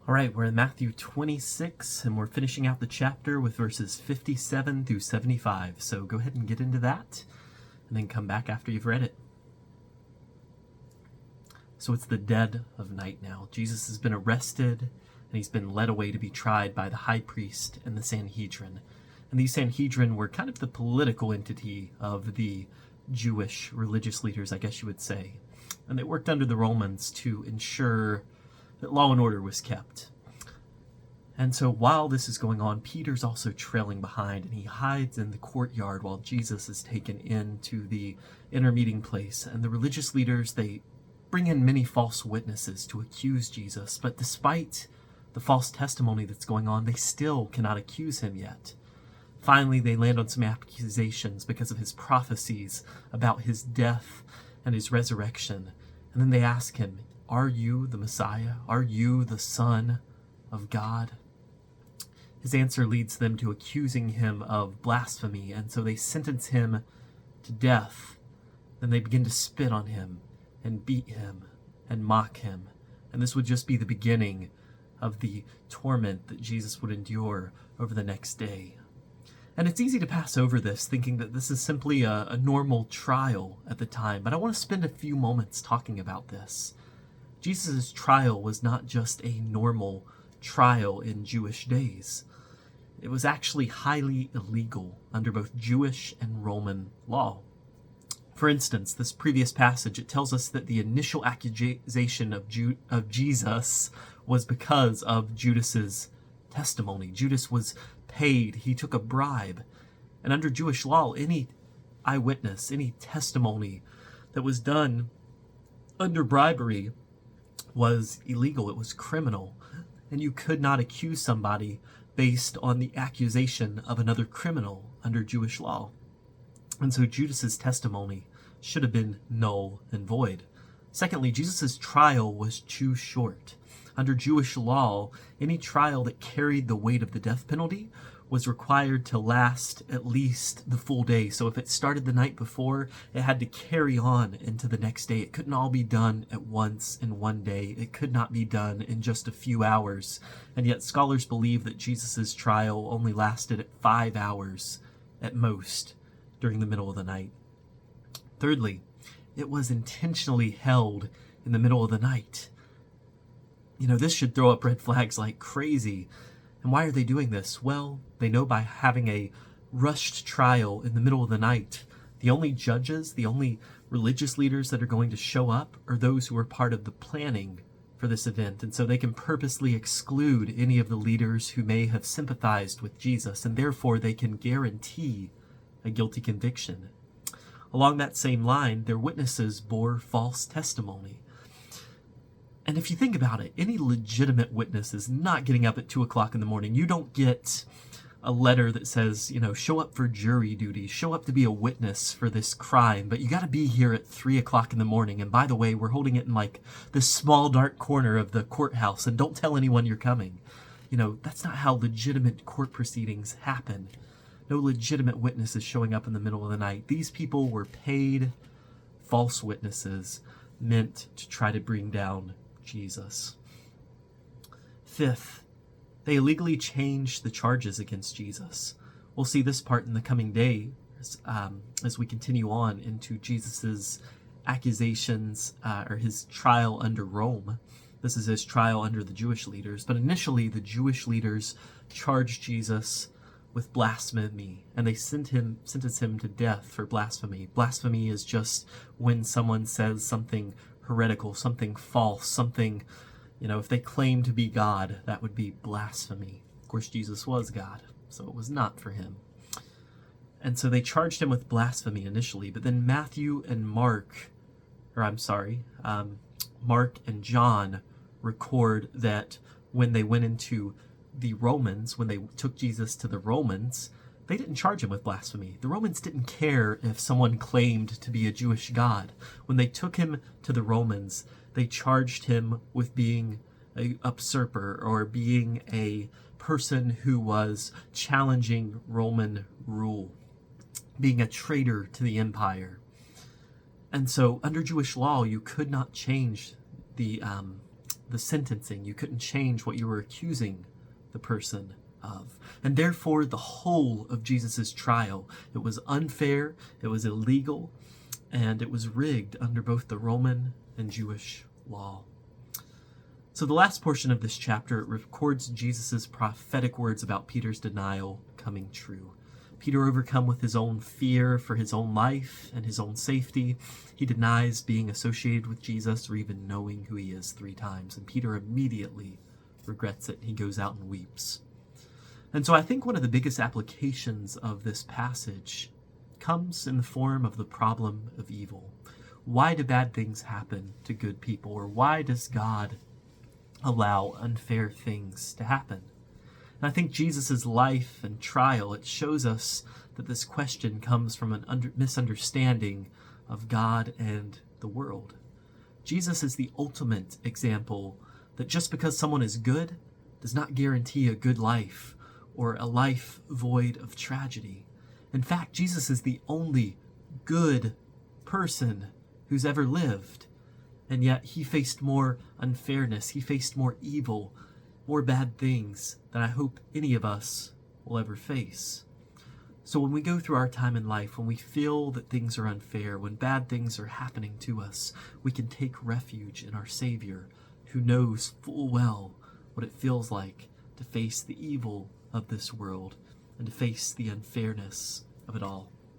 All right, we're in Matthew 26, and we're finishing out the chapter with verses 57 through 75. So go ahead and get into that, and then come back after you've read it. So it's the dead of night now. Jesus has been arrested, and he's been led away to be tried by the high priest and the Sanhedrin. And these Sanhedrin were kind of the political entity of the Jewish religious leaders, I guess you would say. And they worked under the Romans to ensure that law and order was kept. And so while this is going on, Peter's also trailing behind, and he hides in the courtyard while Jesus is taken into the inner meeting place. And the religious leaders, they bring in many false witnesses to accuse Jesus, but despite the false testimony that's going on, they still cannot accuse him yet. Finally, they land on some accusations because of his prophecies about his death and his resurrection. And then they ask him, "Are you the Messiah? Are you the Son of God?" His answer leads them to accusing him of blasphemy, and so they sentence him to death. Then they begin to spit on him and beat him and mock him. And this would just be the beginning of the torment that Jesus would endure over the next day. And it's easy to pass over this, thinking that this is simply a normal trial at the time, but I want to spend a few moments talking about this. Jesus' trial was not just a normal trial in Jewish days. It was actually highly illegal under both Jewish and Roman law. For instance, this previous passage, it tells us that the initial accusation of Jesus was because of Judas's testimony. Judas was paid. He took a bribe. And under Jewish law, any eyewitness, any testimony that was done under bribery was illegal. It was criminal. And you could not accuse somebody based on the accusation of another criminal under Jewish law. And so Judas's testimony should have been null and void. Secondly, Jesus' trial was too short. Under Jewish law, any trial that carried the weight of the death penalty was required to last at least the full day. So if it started the night before, it had to carry on into the next day. It couldn't all be done at once in one day. It could not be done in just a few hours. And yet scholars believe that Jesus' trial only lasted 5 hours at most during the middle of the night. Thirdly, it was intentionally held in the middle of the night. This should throw up red flags like crazy. And why are they doing this? Well, they know by having a rushed trial in the middle of the night, the only judges, the only religious leaders that are going to show up are those who are part of the planning for this event. And so they can purposely exclude any of the leaders who may have sympathized with Jesus, and therefore they can guarantee a guilty conviction. Along that same line, their witnesses bore false testimony. And if you think about it, any legitimate witness is not getting up at 2 o'clock in the morning. You don't get a letter that says, show up for jury duty, show up to be a witness for this crime, but you got to be here at 3 o'clock in the morning. And by the way, we're holding it in like this small dark corner of the courthouse, and don't tell anyone you're coming. That's not how legitimate court proceedings happen. No legitimate witnesses showing up in the middle of the night. These people were paid false witnesses meant to try to bring down Jesus. Fifth, they illegally changed the charges against Jesus. We'll see this part in the coming day as we continue on into Jesus's accusations or his trial under Rome. This is his trial under the Jewish leaders. But initially, the Jewish leaders charged Jesus with blasphemy, and they sentenced him to death for blasphemy. Blasphemy is just when someone says something heretical, something false, something, if they claim to be God, that would be blasphemy. Of course, Jesus was God, so it was not for him. And so they charged him with blasphemy initially, but then Mark and John record that when they went into the Romans, when they took Jesus to the Romans, they didn't charge him with blasphemy. The Romans didn't care if someone claimed to be a Jewish god. When they took him to the Romans, they charged him with being a usurper or being a person who was challenging Roman rule, being a traitor to the empire. And so under Jewish law, you could not change the the sentencing. You couldn't change what you were accusing the person of. And therefore, the whole of Jesus' trial, it was unfair, it was illegal, and it was rigged under both the Roman and Jewish law. So the last portion of this chapter records Jesus' prophetic words about Peter's denial coming true. Peter, overcome with his own fear for his own life and his own safety, he denies being associated with Jesus or even knowing who he is 3 times. And Peter immediately regrets it. He goes out and weeps. And so I think one of the biggest applications of this passage comes in the form of the problem of evil. Why do bad things happen to good people? Or why does God allow unfair things to happen? And I think Jesus' life and trial, it shows us that this question comes from an misunderstanding of God and the world. Jesus is the ultimate example that just because someone is good does not guarantee a good life or a life void of tragedy. In fact, Jesus is the only good person who's ever lived, and yet he faced more unfairness, he faced more evil, more bad things than I hope any of us will ever face. So when we go through our time in life, when we feel that things are unfair, when bad things are happening to us, we can take refuge in our Savior, who knows full well what it feels like to face the evil of this world and to face the unfairness of it all.